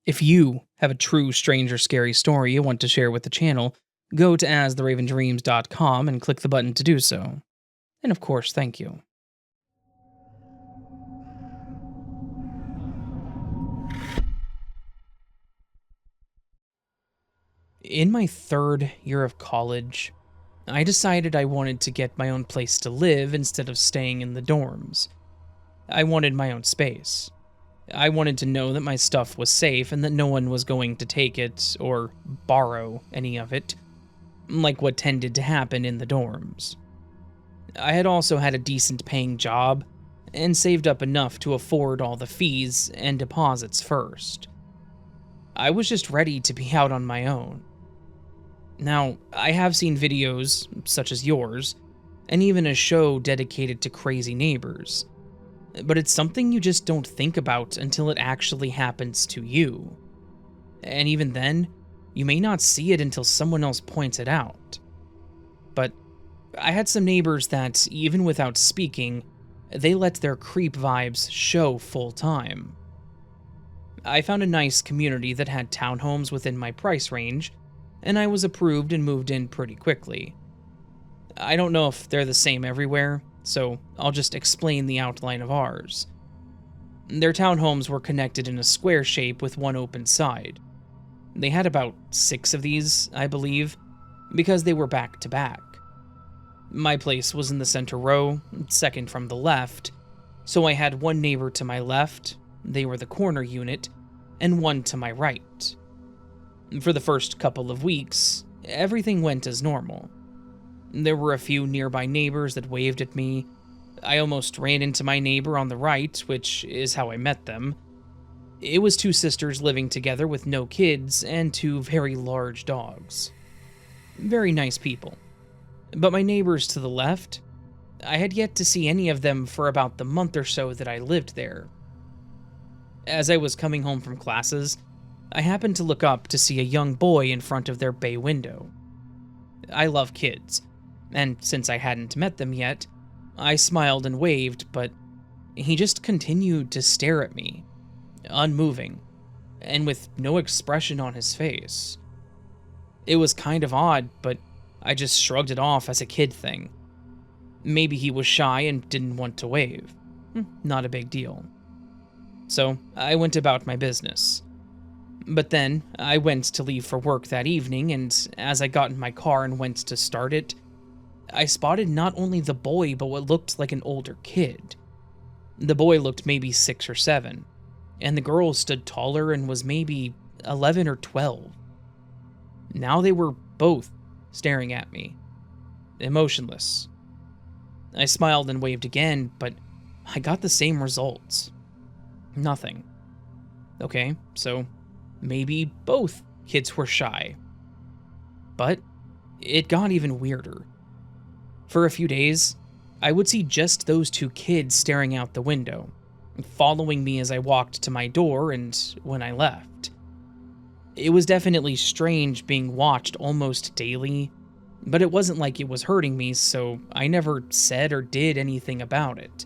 If you have a true strange or scary story you want to share with the channel, go to astheravendreams.com and click the button to do so. And of course, thank you. In my third year of college, I decided I wanted to get my own place to live instead of staying in the dorms. I wanted my own space. I wanted to know that my stuff was safe and that no one was going to take it or borrow any of it, like what tended to happen in the dorms. I had also had a decent paying job and saved up enough to afford all the fees and deposits first. I was just ready to be out on my own. Now, I have seen videos, such as yours, and even a show dedicated to crazy neighbors, but it's something you just don't think about until it actually happens to you. And even then, you may not see it until someone else points it out. But I had some neighbors that, even without speaking, they let their creep vibes show full time. I found a nice community that had townhomes within my price range, and I was approved and moved in pretty quickly. I don't know if they're the same everywhere, so I'll just explain the outline of ours. Their townhomes were connected in a square shape with one open side. They had about 6 of these, I believe, because they were back to back. My place was in the center row, second from the left, so I had one neighbor to my left, they were the corner unit, and one to my right. For the first couple of weeks, everything went as normal. There were a few nearby neighbors that waved at me. I almost ran into my neighbor on the right, which is how I met them. It was 2 sisters living together with no kids and 2 very large dogs. Very nice people. But my neighbors to the left, I had yet to see any of them for about the month or so that I lived there. As I was coming home from classes, I happened to look up to see a young boy in front of their bay window. I love kids, and since I hadn't met them yet, I smiled and waved, but he just continued to stare at me, unmoving, and with no expression on his face. It was kind of odd, but I just shrugged it off as a kid thing. Maybe he was shy and didn't want to wave. Not a big deal. So I went about my business. But then, I went to leave for work that evening, and as I got in my car and went to start it, I spotted not only the boy, but what looked like an older kid. The boy looked maybe 6 or 7, and the girl stood taller and was maybe 11 or 12. Now they were both staring at me, emotionless. I smiled and waved again, but I got the same results. Nothing. Okay, so maybe both kids were shy. But it got even weirder. For a few days, I would see just those 2 kids staring out the window, following me as I walked to my door and when I left. It was definitely strange being watched almost daily, but it wasn't like it was hurting me, so I never said or did anything about it.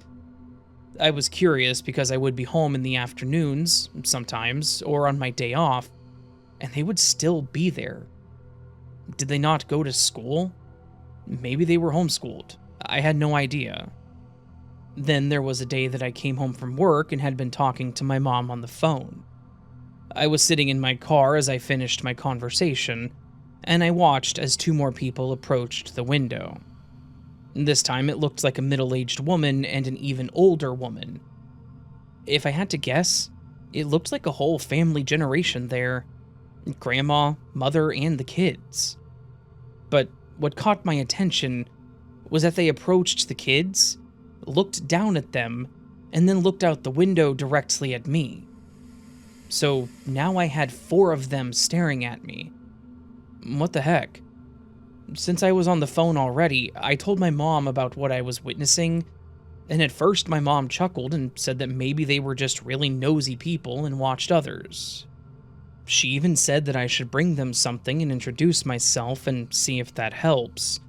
I was curious because I would be home in the afternoons, sometimes, or on my day off, and they would still be there. Did they not go to school? Maybe they were homeschooled. I had no idea. Then there was a day that I came home from work and had been talking to my mom on the phone. I was sitting in my car as I finished my conversation, and I watched as 2 more people approached the window. This time it looked like a middle-aged woman and an even older woman. If I had to guess, it looked like a whole family generation there. Grandma, mother, and the kids. But what caught my attention was that they approached the kids, looked down at them, and then looked out the window directly at me. So now I had 4 of them staring at me. What the heck? Since I was on the phone already, I told my mom about what I was witnessing, and at first my mom chuckled and said that maybe they were just really nosy people and watched others. She even said that I should bring them something and introduce myself and see if that helps,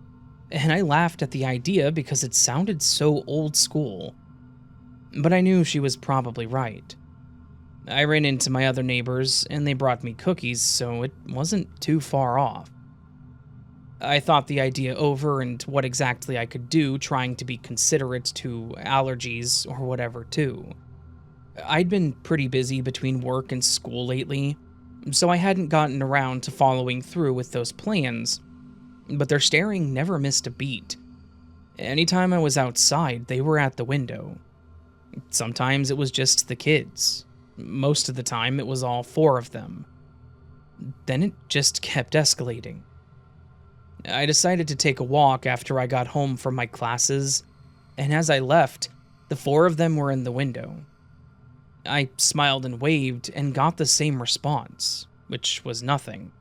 and I laughed at the idea because it sounded so old school. But I knew she was probably right. I ran into my other neighbors, and they brought me cookies, so it wasn't too far off. I thought the idea over and what exactly I could do, trying to be considerate to allergies or whatever, too. I'd been pretty busy between work and school lately, so I hadn't gotten around to following through with those plans, but their staring never missed a beat. Anytime I was outside, they were at the window. Sometimes it was just the kids. Most of the time, it was all four of them. Then it just kept escalating. I decided to take a walk after I got home from my classes, and as I left, the four of them were in the window. I smiled and waved and got the same response, which was nothing.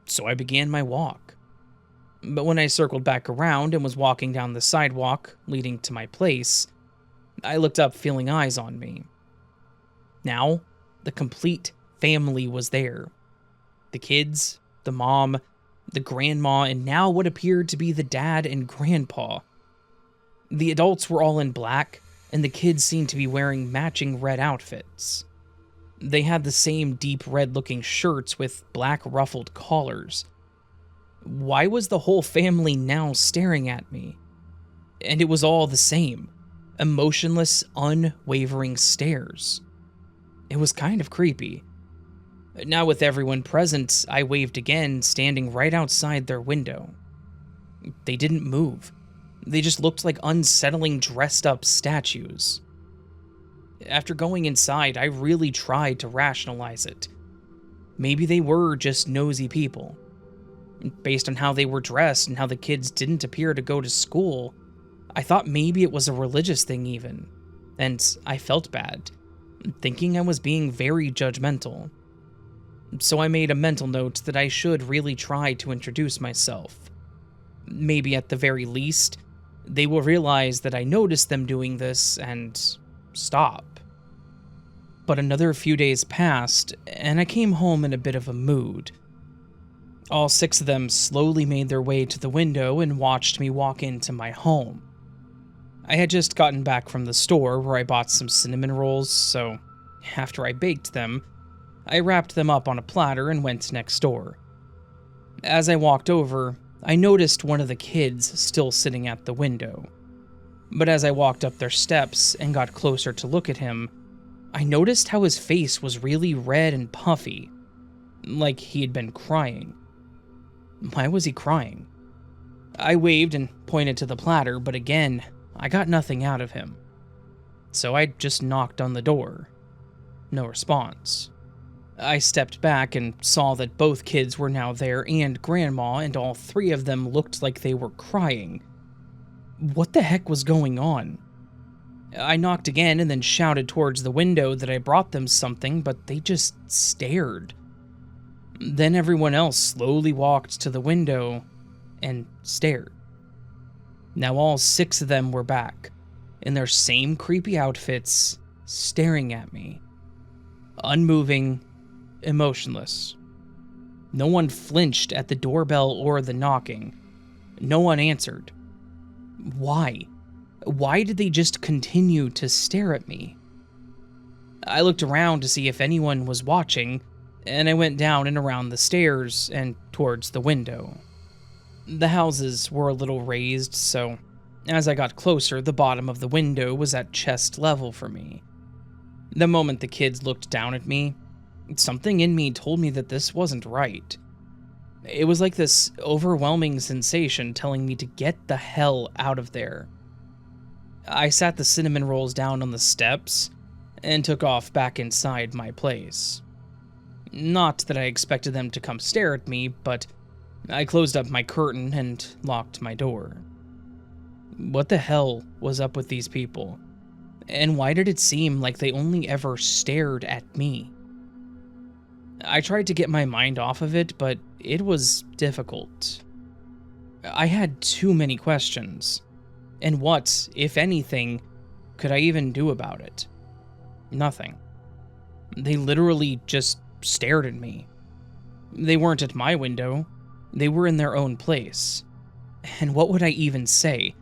So I began my walk. But when I circled back around and was walking down the sidewalk leading to my place, I looked up feeling eyes on me. Now, the complete family was there. The kids, the mom, the grandma, and now what appeared to be the dad and grandpa. The adults were all in black, and the kids seemed to be wearing matching red outfits. They had the same deep red-looking shirts with black ruffled collars. Why was the whole family now staring at me? And it was all the same. Emotionless, unwavering stares. It was kind of creepy. Now with everyone present, I waved again, standing right outside their window. They didn't move. They just looked like unsettling dressed-up statues. After going inside, I really tried to rationalize it. Maybe they were just nosy people. Based on how they were dressed and how the kids didn't appear to go to school, I thought maybe it was a religious thing even, and I felt bad, thinking I was being very judgmental. So I made a mental note that I should really try to introduce myself. Maybe at the very least, they will realize that I noticed them doing this and stop. But another few days passed, and I came home in a bit of a mood. All six of them slowly made their way to the window and watched me walk into my home. I had just gotten back from the store where I bought some cinnamon rolls, so after I baked them, I wrapped them up on a platter and went next door. As I walked over, I noticed one of the kids still sitting at the window. But as I walked up their steps and got closer to look at him, I noticed how his face was really red and puffy, like he had been crying. Why was he crying? I waved and pointed to the platter, but again, I got nothing out of him. So I just knocked on the door. No response. I stepped back and saw that both kids were now there and Grandma, and all three of them looked like they were crying. What the heck was going on? I knocked again and then shouted towards the window that I brought them something, but they just stared. Then everyone else slowly walked to the window and stared. Now all six of them were back, in their same creepy outfits, staring at me. Unmoving, emotionless. No one flinched at the doorbell or the knocking. No one answered. Why? Why did they just continue to stare at me? I looked around to see if anyone was watching, and I went down and around the stairs and towards the window. The houses were a little raised, so as I got closer, the bottom of the window was at chest level for me. The moment the kids looked down at me, something in me told me that this wasn't right. It was like this overwhelming sensation telling me to get the hell out of there. I sat the cinnamon rolls down on the steps and took off back inside my place. Not that I expected them to come stare at me, but I closed up my curtain and locked my door. What the hell was up with these people? And why did it seem like they only ever stared at me? I tried to get my mind off of it, but it was difficult. I had too many questions. And what, if anything, could I even do about it? Nothing. They literally just stared at me. They weren't at my window. They were in their own place. And what would I even say?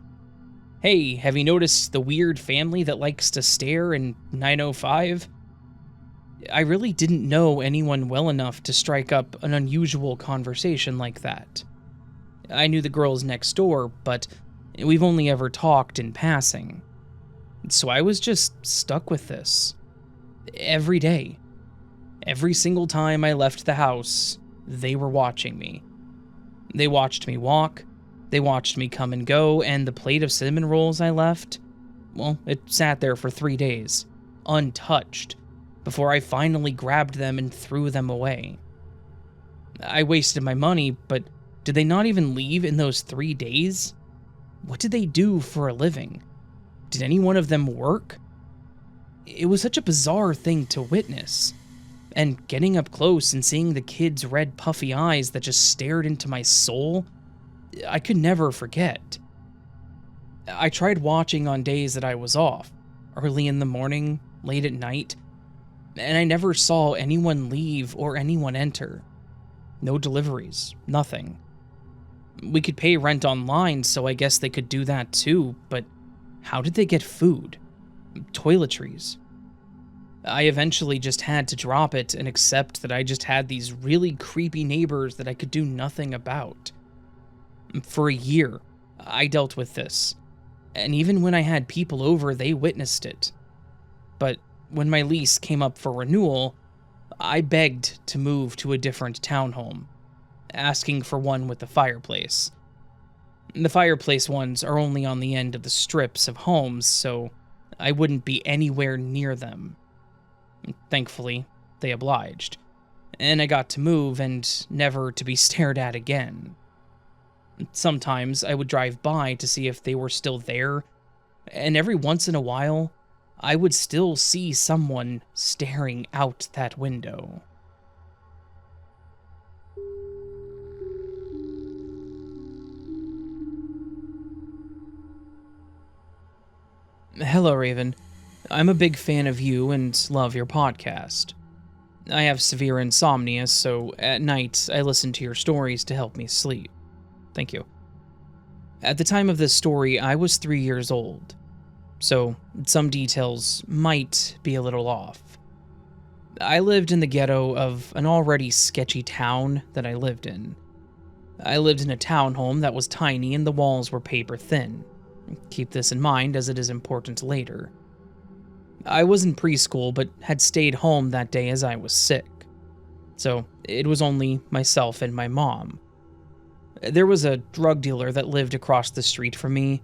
Hey, have you noticed the weird family that likes to stare in 905? I really didn't know anyone well enough to strike up an unusual conversation like that. I knew the girls next door, but we've only ever talked in passing. So I was just stuck with this. Every day. Every single time I left the house, they were watching me. They watched me walk, they watched me come and go, and the plate of cinnamon rolls I left, well, it sat there for 3 days, untouched, before I finally grabbed them and threw them away. I wasted my money, but did they not even leave in those 3 days? What did they do for a living? Did any one of them work? It was such a bizarre thing to witness. And getting up close and seeing the kids' red puffy eyes that just stared into my soul, I could never forget. I tried watching on days that I was off, early in the morning, late at night, and I never saw anyone leave or anyone enter. No deliveries, nothing. We could pay rent online, so I guess they could do that too, but how did they get food? Toiletries? I eventually just had to drop it and accept that I just had these really creepy neighbors that I could do nothing about. For a year, I dealt with this, and even when I had people over, they witnessed it. But when my lease came up for renewal, I begged to move to a different townhome, asking for one with a fireplace. The fireplace ones are only on the end of the strips of homes, so I wouldn't be anywhere near them. Thankfully, they obliged, and I got to move and never to be stared at again. Sometimes I would drive by to see if they were still there, and every once in a while, I would still see someone staring out that window. Hello, Raven. I'm a big fan of you and love your podcast. I have severe insomnia, so at night I listen to your stories to help me sleep. Thank you. At the time of this story, I was 3 years old, so some details might be a little off. I lived in the ghetto of an already sketchy town that I lived in. I lived in a townhome that was tiny and the walls were paper thin. Keep this in mind as it is important later. I was in preschool but had stayed home that day as I was sick, so it was only myself and my mom. There was a drug dealer that lived across the street from me,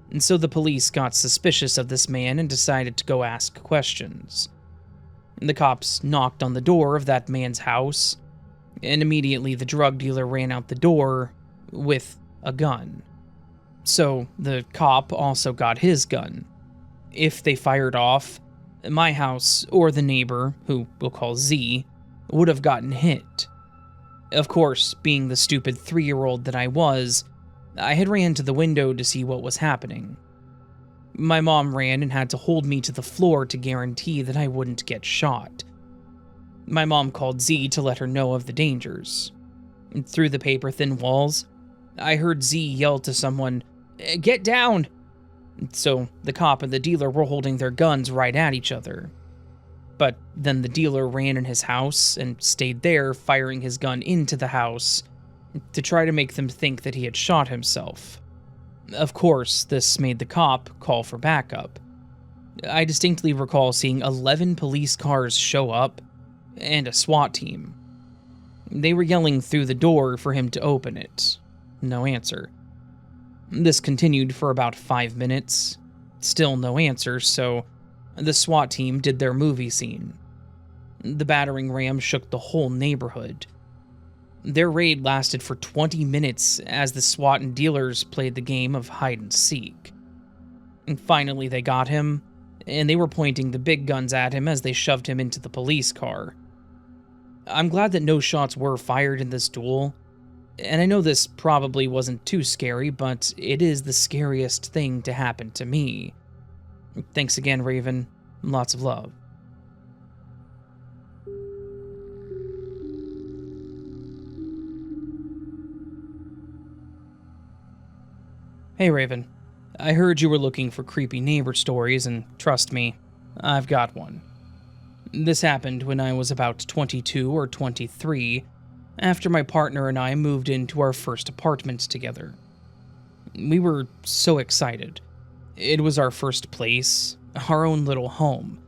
and so the police got suspicious of this man and decided to go ask questions. The cops knocked on the door of that man's house, and immediately the drug dealer ran out the door with a gun. So the cop also got his gun. If they fired off, my house or the neighbor, who we'll call Z, would have gotten hit. Of course, being the stupid 3-year-old that I was, I had ran to the window to see what was happening. My mom ran and had to hold me to the floor to guarantee that I wouldn't get shot. My mom called Z to let her know of the dangers. Through the paper-thin walls, I heard Z yell to someone, "Get down!" So the cop and the dealer were holding their guns right at each other. But then the dealer ran in his house and stayed there, firing his gun into the house to try to make them think that he had shot himself. Of course, this made the cop call for backup. I distinctly recall seeing 11 police cars show up and a SWAT team. They were yelling through the door for him to open it. No answer. This continued for about 5 minutes. Still no answer, so the SWAT team did their movie scene. The battering ram shook the whole neighborhood. Their raid lasted for 20 minutes as the SWAT and dealers played the game of hide and seek. And finally they got him, and they were pointing the big guns at him as they shoved him into the police car. I'm glad that no shots were fired in this duel, and I know this probably wasn't too scary, but it is the scariest thing to happen to me. Thanks again, Raven. Lots of love. Hey, Raven. I heard you were looking for creepy neighbor stories, and trust me, I've got one. This happened when I was about 22 or 23, after my partner and I moved into our first apartment together. We were so excited. It was our first place, our own little home,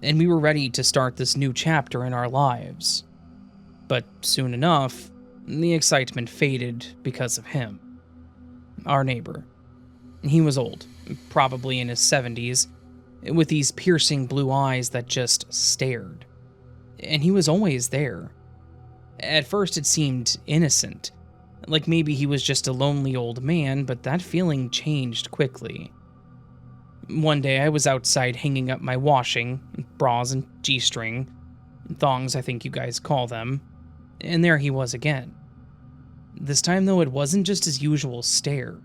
and we were ready to start this new chapter in our lives. But soon enough, the excitement faded because of him. Our neighbor. He was old, probably in his 70s, with these piercing blue eyes that just stared. And he was always there. At first it seemed innocent, like maybe he was just a lonely old man, but that feeling changed quickly. One day I was outside hanging up my washing, bras and G-string, thongs I think you guys call them, and there he was again. This time though, it wasn't just his usual stare.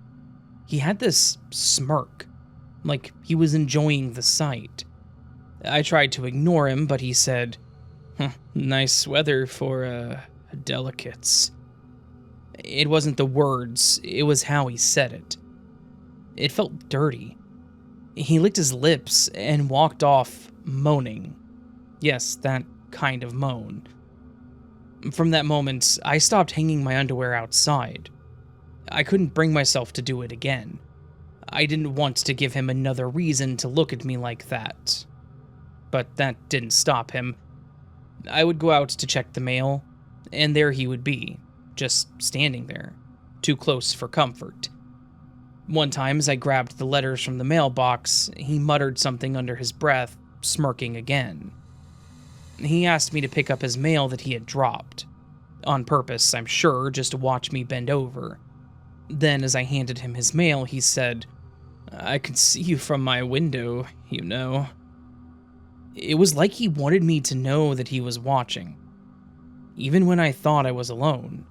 He had this smirk, like he was enjoying the sight. I tried to ignore him, but he said, "Nice weather for, delicates." It wasn't the words, it was how he said it. It felt dirty. He licked his lips and walked off moaning. Yes, that kind of moan. From that moment, I stopped hanging my underwear outside. I couldn't bring myself to do it again. I didn't want to give him another reason to look at me like that. But that didn't stop him. I would go out to check the mail, and there he would be, just standing there, too close for comfort. One time, as I grabbed the letters from the mailbox, he muttered something under his breath, smirking again. He asked me to pick up his mail that he had dropped. On purpose, I'm sure, just to watch me bend over. Then, as I handed him his mail, he said, "I can see you from my window, you know." It was like he wanted me to know that he was watching, even when I thought I was alone.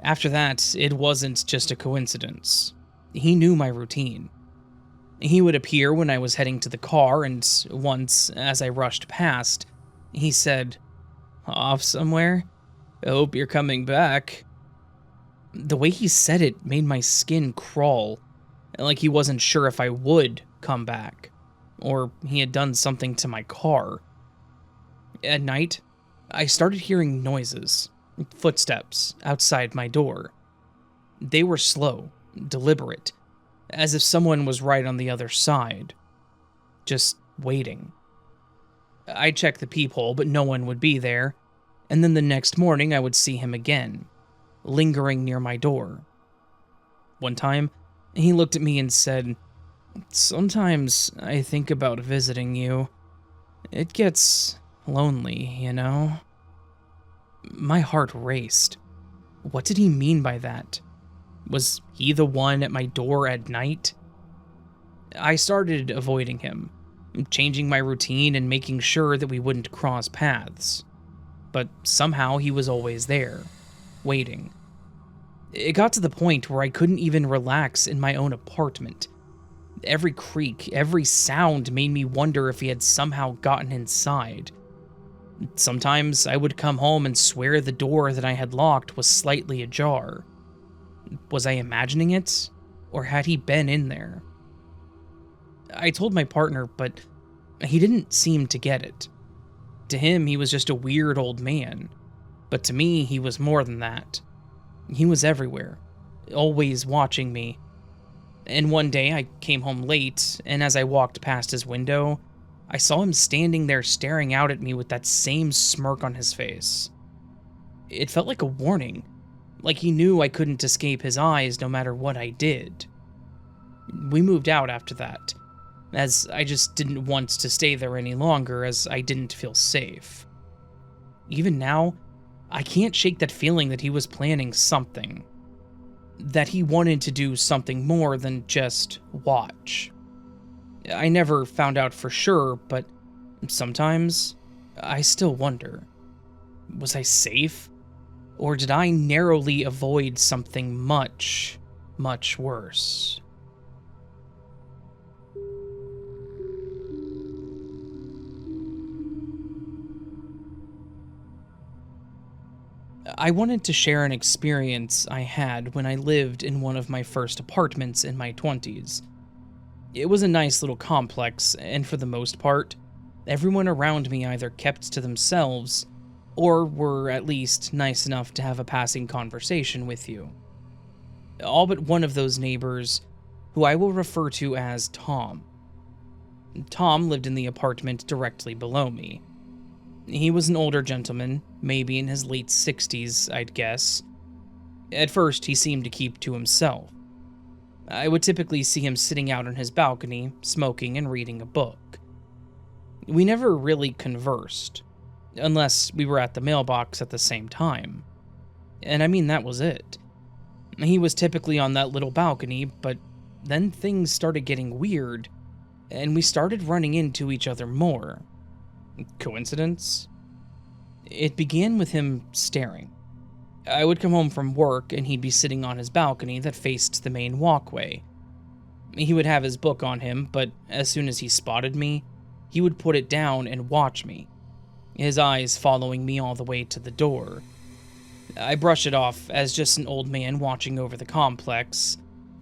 After that, it wasn't just a coincidence. He knew my routine. He would appear when I was heading to the car, and once, as I rushed past, he said, "Off somewhere? I hope you're coming back." The way he said it made my skin crawl, like he wasn't sure if I would come back, or he had done something to my car. At night, I started hearing noises, footsteps outside my door. They were slow, deliberate, as if someone was right on the other side, just waiting. I checked the peephole, but no one would be there, and then the next morning I would see him again, lingering near my door. One time, he looked at me and said, "Sometimes I think about visiting you. It gets lonely, you know?" My heart raced. What did he mean by that? Was he the one at my door at night? I started avoiding him, changing my routine and making sure that we wouldn't cross paths. But somehow he was always there, waiting. It got to the point where I couldn't even relax in my own apartment. Every creak, every sound made me wonder if he had somehow gotten inside. Sometimes I would come home and swear the door that I had locked was slightly ajar. Was I imagining it, or had he been in there? I told my partner, but he didn't seem to get it. To him, he was just a weird old man, but to me, he was more than that. He was everywhere, always watching me. And one day, I came home late, and as I walked past his window, I saw him standing there staring out at me with that same smirk on his face. It felt like a warning, like he knew I couldn't escape his eyes no matter what I did. We moved out after that, as I just didn't want to stay there any longer, as I didn't feel safe. Even now, I can't shake that feeling that he was planning something. That he wanted to do something more than just watch. I never found out for sure, but sometimes I still wonder. Was I safe? Or did I narrowly avoid something much, much worse? I wanted to share an experience I had when I lived in one of my first apartments in my 20s. It was a nice little complex, and for the most part, Everyone around me either kept to themselves or were at least nice enough to have a passing conversation with you. All but one of those neighbors, who I will refer to as Tom. Tom lived in the apartment directly below me. He was an older gentleman, maybe in his late 60s, I'd guess. At first, he seemed to keep to himself. I would typically see him sitting out on his balcony, smoking and reading a book. We never really conversed, unless we were at the mailbox at the same time. And I mean, that was it. He was typically on that little balcony, but then things started getting weird, and we started running into each other more. Coincidence? It began with him staring. I would come home from work, and he'd be sitting on his balcony that faced the main walkway. He would have his book on him, but as soon as he spotted me, he would put it down and watch me, his eyes following me all the way to the door. I brush it off as just an old man watching over the complex,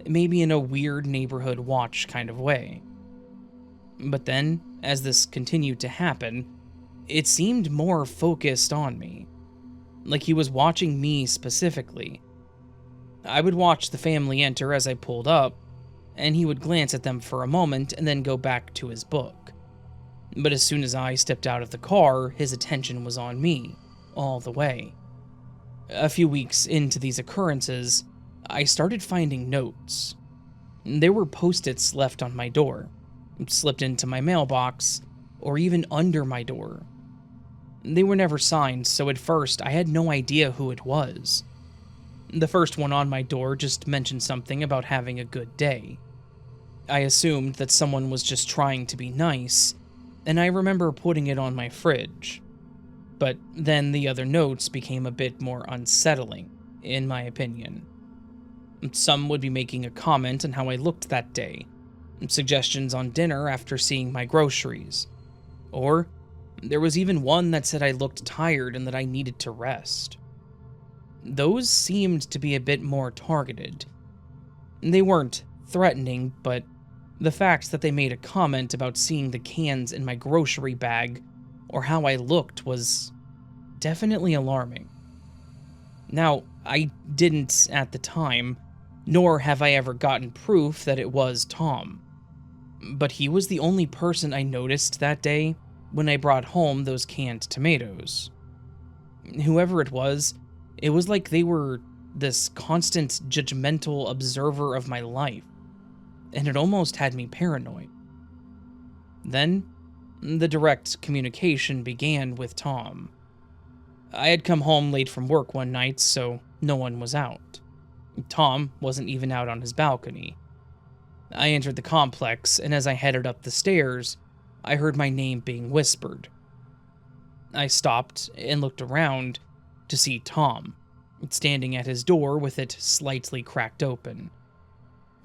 maybe in a weird neighborhood watch kind of way. But then, as this continued to happen, it seemed more focused on me, like he was watching me specifically. I would watch the family enter as I pulled up, and he would glance at them for a moment and then go back to his book. But as soon as I stepped out of the car, his attention was on me, all the way. A few weeks into these occurrences, I started finding notes. There were post-its left on my door, slipped into my mailbox, or even under my door. They were never signed, so at first I had no idea who it was. The first one on my door just mentioned something about having a good day. I assumed that someone was just trying to be nice, and I remember putting it on my fridge. But then the other notes became a bit more unsettling, in my opinion. Some would be making a comment on how I looked that day, suggestions on dinner after seeing my groceries, or there was even one that said I looked tired and that I needed to rest. Those seemed to be a bit more targeted. They weren't threatening, but the fact that they made a comment about seeing the cans in my grocery bag or how I looked was definitely alarming. Now, I didn't at the time, nor have I ever gotten proof that it was Tom. But he was the only person I noticed that day when I brought home those canned tomatoes. Whoever it was like they were this constant judgmental observer of my life, and it almost had me paranoid. Then, the direct communication began with Tom. I had come home late from work one night, so no one was out. Tom wasn't even out on his balcony. I entered the complex, and as I headed up the stairs, I heard my name being whispered. I stopped and looked around to see Tom, standing at his door with it slightly cracked open.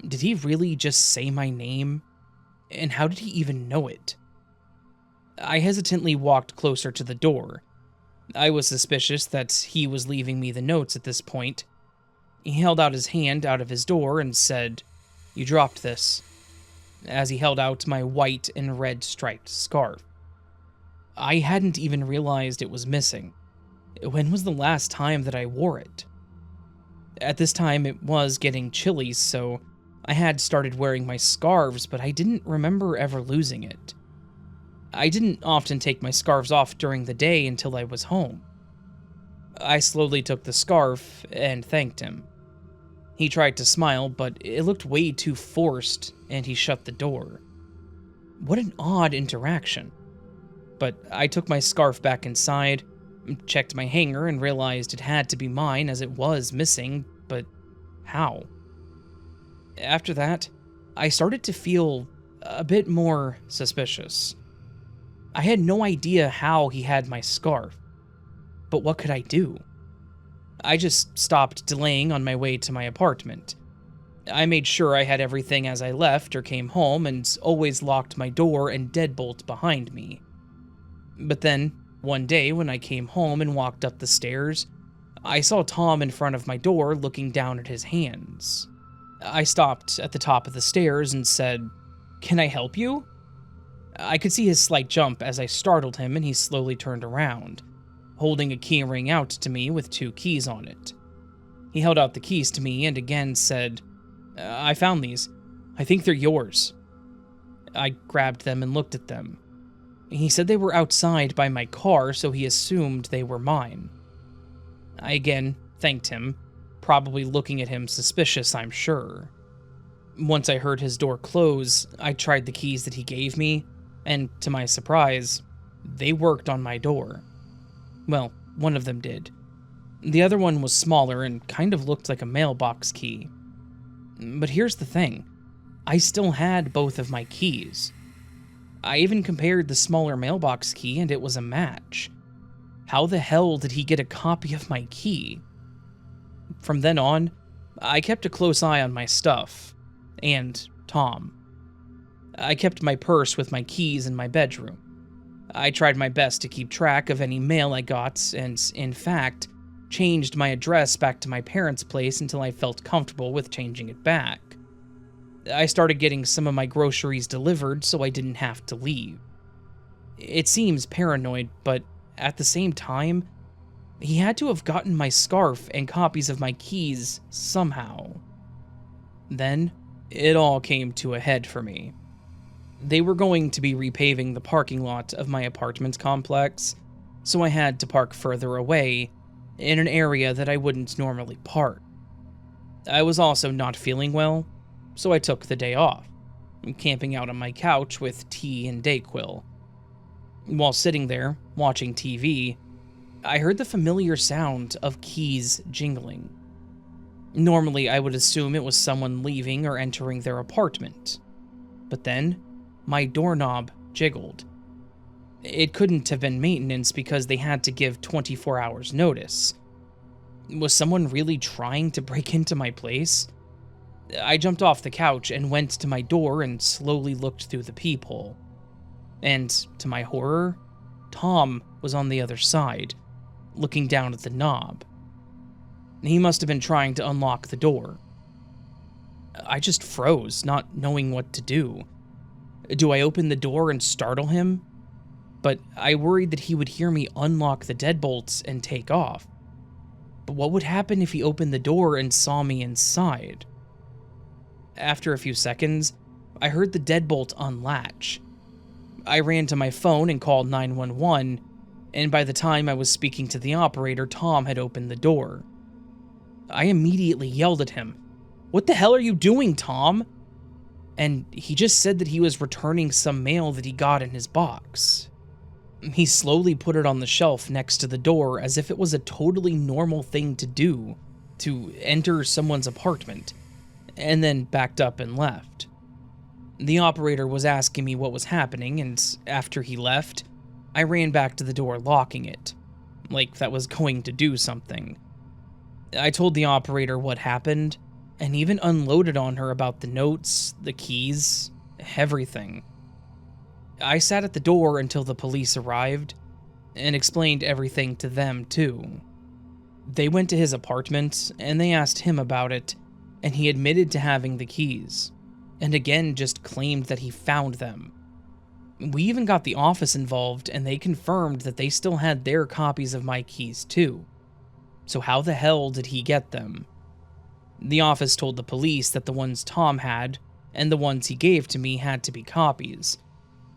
Did he really just say my name? And how did he even know it? I hesitantly walked closer to the door. I was suspicious that he was leaving me the notes at this point. He held out his hand out of his door and said, "You dropped this," as he held out my white and red striped scarf. I hadn't even realized it was missing. When was the last time that I wore it? At this time, it was getting chilly, so I had started wearing my scarves, but I didn't remember ever losing it. I didn't often take my scarves off during the day until I was home. I slowly took the scarf and thanked him. He tried to smile, but it looked way too forced, and he shut the door. What an odd interaction. But I took my scarf back inside, checked my hanger, and realized it had to be mine as it was missing, but how? After that, I started to feel a bit more suspicious. I had no idea how he had my scarf, but what could I do? I just stopped delaying on my way to my apartment. I made sure I had everything as I left or came home and always locked my door and deadbolt behind me. But then, one day when I came home and walked up the stairs, I saw Tom in front of my door looking down at his hands. I stopped at the top of the stairs and said, "Can I help you?" I could see his slight jump as I startled him, and he slowly turned around, holding a key ring out to me with 2 keys on it. He held out the keys to me and again said, "I found these. I think they're yours." I grabbed them and looked at them. He said they were outside by my car, so he assumed they were mine. I again thanked him, probably looking at him suspicious, I'm sure. Once I heard his door close, I tried the keys that he gave me, and to my surprise, they worked on my door. Well, one of them did. The other one was smaller and kind of looked like a mailbox key. But here's the thing. I still had both of my keys. I even compared the smaller mailbox key and it was a match. How the hell did he get a copy of my key? From then on, I kept a close eye on my stuff. And Tom. I kept my purse with my keys in my bedroom. I tried my best to keep track of any mail I got, and in fact, changed my address back to my parents' place until I felt comfortable with changing it back. I started getting some of my groceries delivered so I didn't have to leave. It seems paranoid, but at the same time, he had to have gotten my scarf and copies of my keys somehow. Then, it all came to a head for me. They were going to be repaving the parking lot of my apartment complex, so I had to park further away, in an area that I wouldn't normally park. I was also not feeling well, so I took the day off, camping out on my couch with tea and Dayquil. While sitting there, watching TV, I heard the familiar sound of keys jingling. Normally, I would assume it was someone leaving or entering their apartment. But then, my doorknob jiggled. It couldn't have been maintenance because they had to give 24 hours notice. Was someone really trying to break into my place? I jumped off the couch and went to my door and slowly looked through the peephole. And, to my horror, Tom was on the other side, looking down at the knob. He must have been trying to unlock the door. I just froze, not knowing what to do. Do I open the door and startle him? But I worried that he would hear me unlock the deadbolts and take off. But what would happen if he opened the door and saw me inside? After a few seconds, I heard the deadbolt unlatch. I ran to my phone and called 911, and by the time I was speaking to the operator, Tom had opened the door. I immediately yelled at him, "What the hell are you doing, Tom?" And he just said that he was returning some mail that he got in his box. He slowly put it on the shelf next to the door as if it was a totally normal thing to do, to enter someone's apartment, and then backed up and left. The operator was asking me what was happening, and after he left, I ran back to the door locking it, like that was going to do something. I told the operator what happened, and even unloaded on her about the notes, the keys, everything. I sat at the door until the police arrived, and explained everything to them too. They went to his apartment, and they asked him about it, and he admitted to having the keys, and again just claimed that he found them. We even got the office involved, and they confirmed that they still had their copies of my keys too. So how the hell did he get them? The office told the police that the ones Tom had, and the ones he gave to me had to be copies,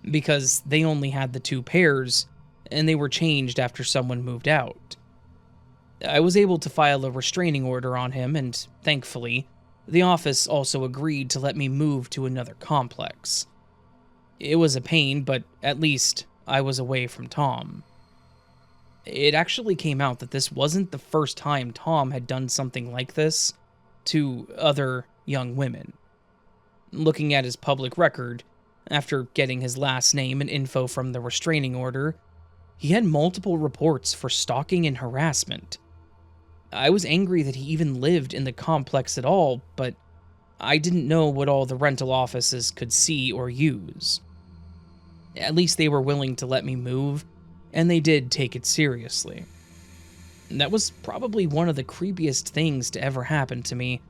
because they only had the 2 pairs, and they were changed after someone moved out. I was able to file a restraining order on him, and thankfully, the office also agreed to let me move to another complex. It was a pain, but at least I was away from Tom. It actually came out that this wasn't the first time Tom had done something like this to other young women. Looking at his public record, after getting his last name and info from the restraining order, he had multiple reports for stalking and harassment. I was angry that he even lived in the complex at all, but I didn't know what all the rental offices could see or use. At least they were willing to let me move, and they did take it seriously. That was probably one of the creepiest things to ever happen to me.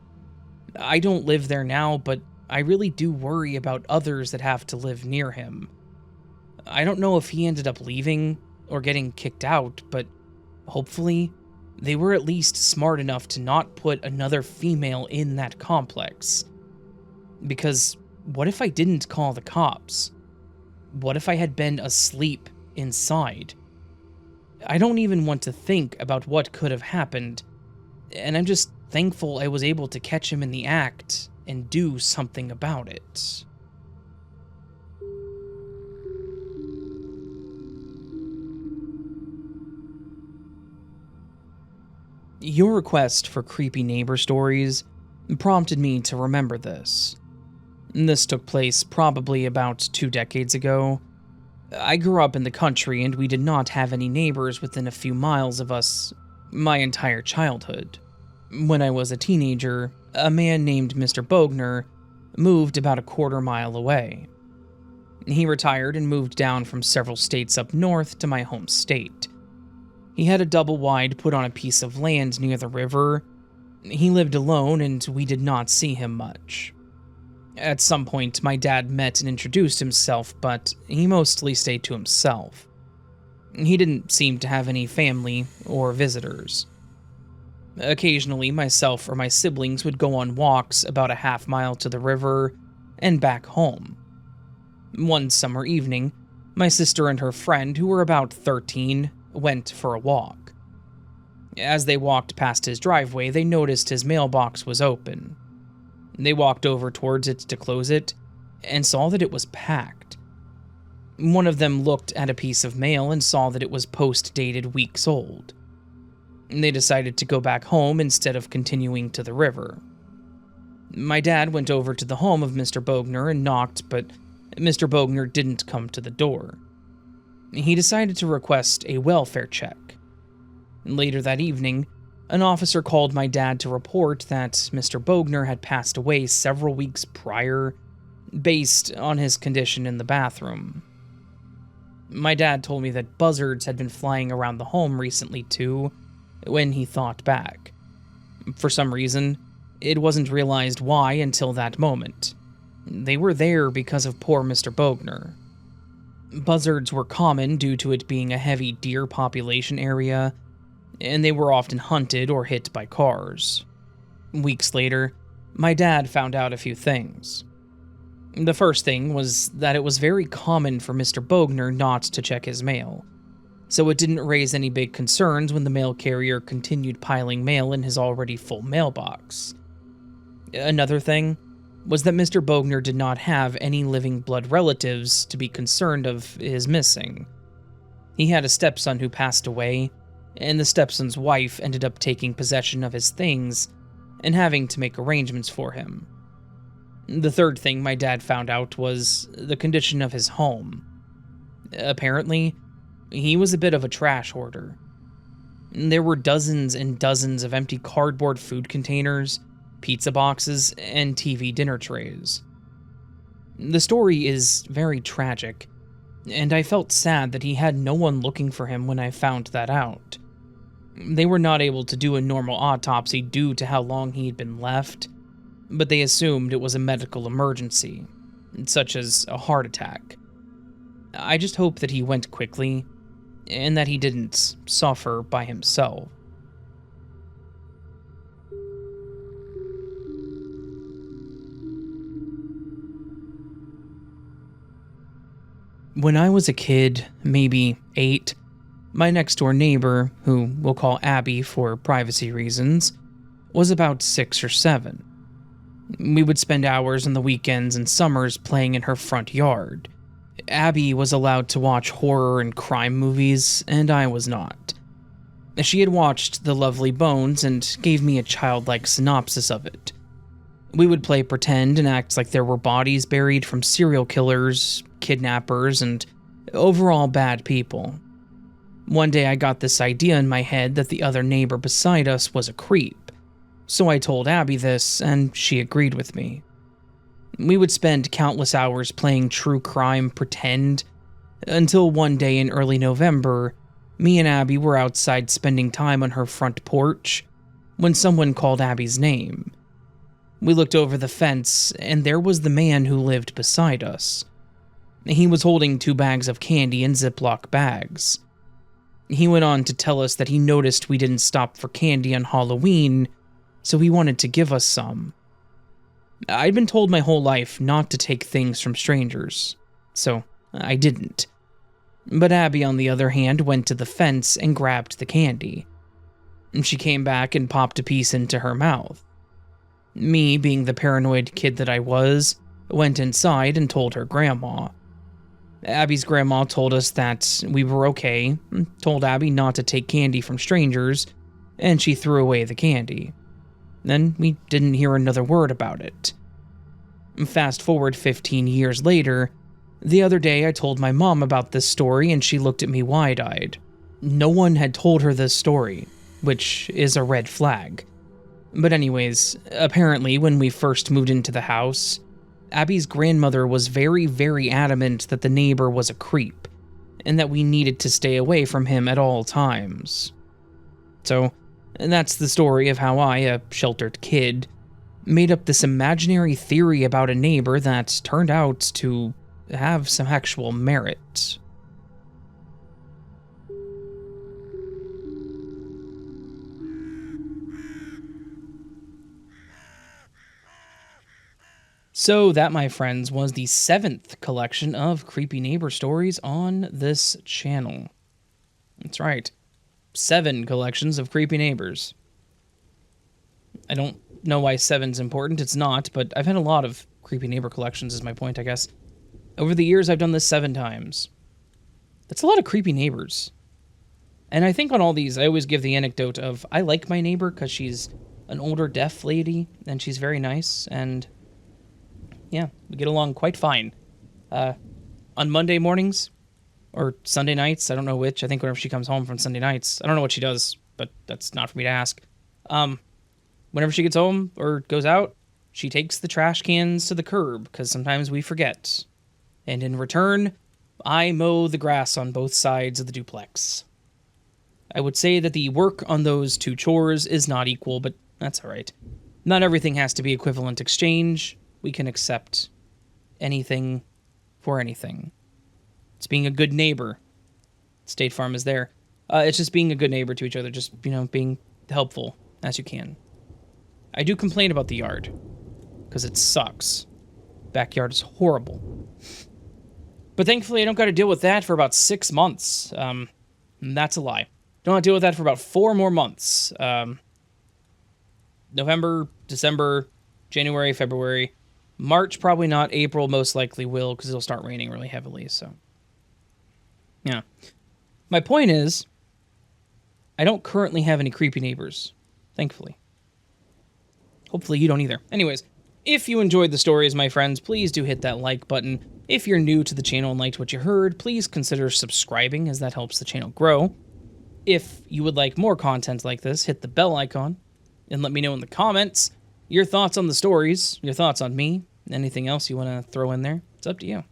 I don't live there now, but I really do worry about others that have to live near him. I don't know if he ended up leaving or getting kicked out, but hopefully they were at least smart enough to not put another female in that complex. Because what if I didn't call the cops? What if I had been asleep inside? I don't even want to think about what could have happened, and I'm just thankful I was able to catch him in the act and do something about it. Your request for creepy neighbor stories prompted me to remember this. This took place probably about 2 decades ago. I grew up in the country and we did not have any neighbors within a few miles of us my entire childhood. When I was a teenager, a man named Mr. Bogner moved about a quarter-mile away. He retired and moved down from several states up north to my home state. He had a double-wide put on a piece of land near the river. He lived alone and we did not see him much. At some point, my dad met and introduced himself, but he mostly stayed to himself. He didn't seem to have any family or visitors. Occasionally, myself or my siblings would go on walks about a half-mile to the river and back home. One summer evening, my sister and her friend, who were about 13, went for a walk. As they walked past his driveway, they noticed his mailbox was open. They walked over towards it to close it, and saw that it was packed. One of them looked at a piece of mail and saw that it was post-dated weeks old. They decided to go back home instead of continuing to the river. My dad went over to the home of Mr. Bogner and knocked, but Mr. Bogner didn't come to the door. He decided to request a welfare check. Later that evening, an officer called my dad to report that Mr. Bogner had passed away several weeks prior, based on his condition in the bathroom. My dad told me that buzzards had been flying around the home recently too, when he thought back. For some reason, it wasn't realized why until that moment. They were there because of poor Mr. Bogner. Buzzards were common due to it being a heavy deer population area, and they were often hunted or hit by cars. Weeks later, my dad found out a few things. The first thing was that it was very common for Mr. Bogner not to check his mail, so it didn't raise any big concerns when the mail carrier continued piling mail in his already full mailbox. Another thing was that Mr. Bogner did not have any living blood relatives to be concerned of his missing. He had a stepson who passed away, and the stepson's wife ended up taking possession of his things and having to make arrangements for him. The third thing my dad found out was the condition of his home. Apparently, he was a bit of a trash hoarder. There were dozens and dozens of empty cardboard food containers, pizza boxes, and TV dinner trays. The story is very tragic, and I felt sad that he had no one looking for him when I found that out. They were not able to do a normal autopsy due to how long he had been left, but they assumed it was a medical emergency, such as a heart attack. I just hope that he went quickly, and that he didn't suffer by himself. When I was a kid, maybe 8, my next-door neighbor, who we'll call Abby for privacy reasons, was about 6 or 7. We would spend hours on the weekends and summers playing in her front yard. Abby was allowed to watch horror and crime movies, and I was not. She had watched The Lovely Bones and gave me a childlike synopsis of it. We would play pretend and act like there were bodies buried from serial killers, kidnappers, and overall bad people. One day I got this idea in my head that the other neighbor beside us was a creep, so I told Abby this, and she agreed with me. We would spend countless hours playing true crime pretend, until one day in early November, me and Abby were outside spending time on her front porch, when someone called Abby's name. We looked over the fence, and there was the man who lived beside us. He was holding 2 bags of candy in Ziploc bags. He went on to tell us that he noticed we didn't stop for candy on Halloween, so he wanted to give us some. I'd been told my whole life not to take things from strangers, so I didn't. But Abby, on the other hand, went to the fence and grabbed the candy. She came back and popped a piece into her mouth. Me, being the paranoid kid that I was, went inside and told her grandma. Abby's grandma told us that we were okay, told Abby not to take candy from strangers, and she threw away the candy. Then we didn't hear another word about it. Fast forward 15 years later, the other day I told my mom about this story and she looked at me wide-eyed. No one had told her this story, which is a red flag. But anyways, apparently when we first moved into the house, Abby's grandmother was very, very adamant that the neighbor was a creep, and that we needed to stay away from him at all times. So, that's the story of how I, a sheltered kid, made up this imaginary theory about a neighbor that turned out to have some actual merit. So that, my friends, was the 7th collection of creepy neighbor stories on this channel. That's right. 7 collections of creepy neighbors. I don't know why 7's important. It's not, but I've had a lot of creepy neighbor collections is my point, I guess. Over the years, I've done this 7 times. That's a lot of creepy neighbors. And I think on all these, I always give the anecdote of, I like my neighbor because she's an older deaf lady, and she's very nice, and yeah, we get along quite fine. On Monday mornings, or Sunday nights, I don't know which. I think whenever she comes home from Sunday nights, I don't know what she does, but that's not for me to ask. Whenever she gets home or goes out, she takes the trash cans to the curb, because sometimes we forget. And in return, I mow the grass on both sides of the duplex. I would say that the work on those 2 chores is not equal, but that's alright. Not everything has to be equivalent exchange. We can accept anything for anything. It's being a good neighbor. State Farm is there. It's just being a good neighbor to each other, just, being helpful as you can. I do complain about the yard, because it sucks. Backyard is horrible. But thankfully, I don't got to deal with that for about 6 months. That's a lie. Don't have to deal with that for about 4 more months. November, December, January, February. March, probably not. April, most likely will, because it'll start raining really heavily, so. Yeah. My point is, I don't currently have any creepy neighbors, thankfully. Hopefully you don't either. Anyways, if you enjoyed the stories, my friends, please do hit that like button. If you're new to the channel and liked what you heard, please consider subscribing, as that helps the channel grow. If you would like more content like this, hit the bell icon, and let me know in the comments your thoughts on the stories, your thoughts on me, anything else you want to throw in there. It's up to you.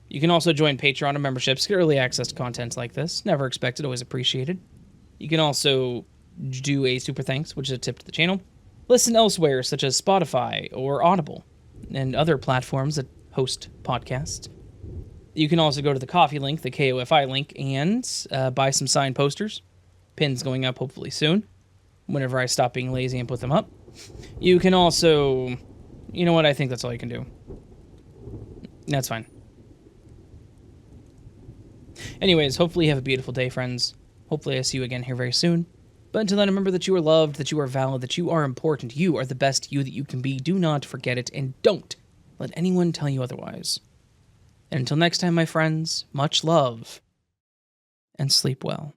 You can also join Patreon and memberships, get early access to content like this. Never expected, always appreciated. You can also do a super thanks, which is a tip to the channel. Listen elsewhere, such as Spotify or Audible, and other platforms that host podcasts. You can also go to the Ko-fi link, the KOFI link, and buy some signed posters. Pins going up hopefully soon, whenever I stop being lazy and put them up. You can also... You know what? I think that's all you can do. That's fine. Anyways, hopefully you have a beautiful day, friends. Hopefully I see you again here very soon. But until then, remember that you are loved, that you are valid, that you are important. You are the best you that you can be. Do not forget it, and don't let anyone tell you otherwise. And until next time, my friends, much love, and sleep well.